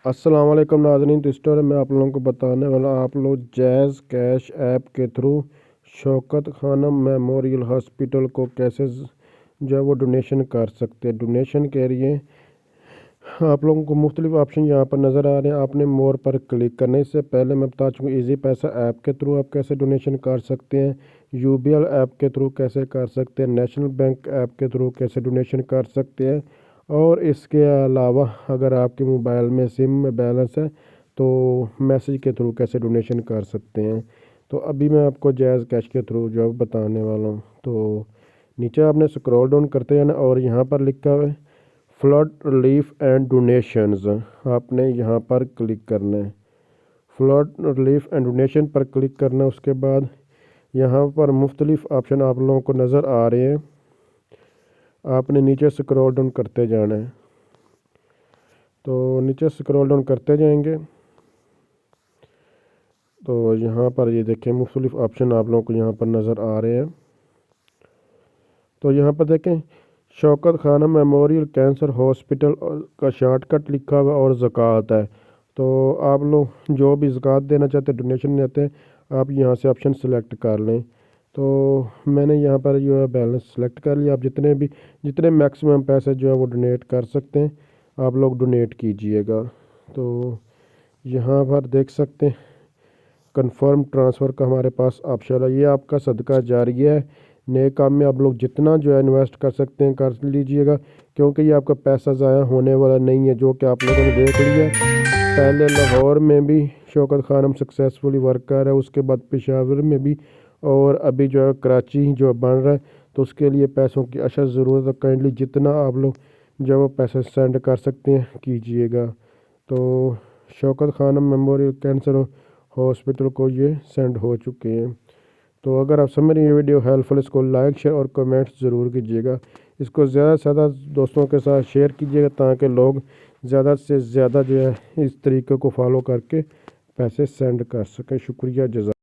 अस्सलाम वालेकुम नाज़रीन। तो इस स्टोरी में आप लोगों को बताने वाला आप लोग जैज़ कैश ऐप के through Shaukat Khanum memorial hospital को कैसे जो है वो डोनेशन कर सकते हैं। डोनेशन के लिए आप लोगों को मुख्तलिफ ऑप्शन यहाँ पर नज़र आ रहे हैं। आपने मोर पर क्लिक करने से पहले मैं बता चुका हूँ ईजी पैसा ऐप के थ्रू आप कैसे डोनेशन कर सकते हैं, यूबीएल ऐप के थ्रू कैसे कर सकते हैं, नेशनल बैंक ऐप के थ्रू कैसे डोनेशन कर सकते हैं। और इसके अलावा अगर आपके मोबाइल में सिम में बैलेंस है तो मैसेज के थ्रू कैसे डोनेशन कर सकते हैं। तो अभी मैं आपको जैज़ कैश के थ्रू जो बताने वाला हूँ। तो नीचे आपने स्क्रॉल डाउन करते जाना और यहाँ पर लिखा हुआ है फ्लड रिलीफ एंड डोनेशंस, आपने यहाँ पर क्लिक करना है। फ्लड रिलीफ एंड डोनेशन पर क्लिक करना है। उसके बाद यहाँ पर मुख्तलिफ ऑप्शन आप लोगों को नज़र आ रहे हैं। आपने नीचे स्क्रॉल डाउन करते जाना है। तो नीचे स्क्रॉल डाउन करते जाएंगे तो यहाँ पर ये देखें मुख्तलिफ ऑप्शन आप लोगों को यहाँ पर नज़र आ रहे हैं। तो यहाँ पर देखें Shaukat Khanum memorial cancer hospital का शॉर्टकट लिखा हुआ और ज़कात है। तो आप लोग जो भी ज़कात देना चाहते हैं, डोनेशन देते हैं, आप यहाँ से ऑप्शन सेलेक्ट कर लें। तो मैंने यहाँ पर जो है बैलेंस सेलेक्ट कर लिया। आप जितने मैक्सिमम पैसे जो है वो डोनेट कर सकते हैं आप लोग डोनेट कीजिएगा। तो यहाँ पर देख सकते हैं कंफर्म ट्रांसफ़र का हमारे पास ऑप्शन है। ये आपका सदका जारिया है, नए काम में आप लोग जितना जो है इन्वेस्ट कर सकते हैं कर लीजिएगा, क्योंकि ये आपका पैसा ज़ाया होने वाला नहीं है, जो कि आप लोगों ने देख लिया। पहले लाहौर में भी शौकत खानम सक्सेसफुली वर्क कर रहा है, उसके बाद पेशावर में भी, और अभी जो है कराची जो बन रहा है। तो उसके लिए पैसों की अशद ज़रूरत है। काइंडली जितना आप लोग जो वो पैसे सेंड कर सकते हैं कीजिएगा। तो Shaukat Khanum memorial cancer hospital को ये सेंड हो चुके हैं। तो अगर आप समझ रहे हैं ये वीडियो हेल्पफुल, इसको लाइक शेयर और कमेंट्स ज़रूर कीजिएगा। इसको ज़्यादा से ज़्यादा दोस्तों के साथ शेयर कीजिएगा ताकि लोग ज़्यादा से ज़्यादा जो है इस तरीके को फॉलो करके पैसे सेंड कर सकें। शुक्रिया, जज़ाक।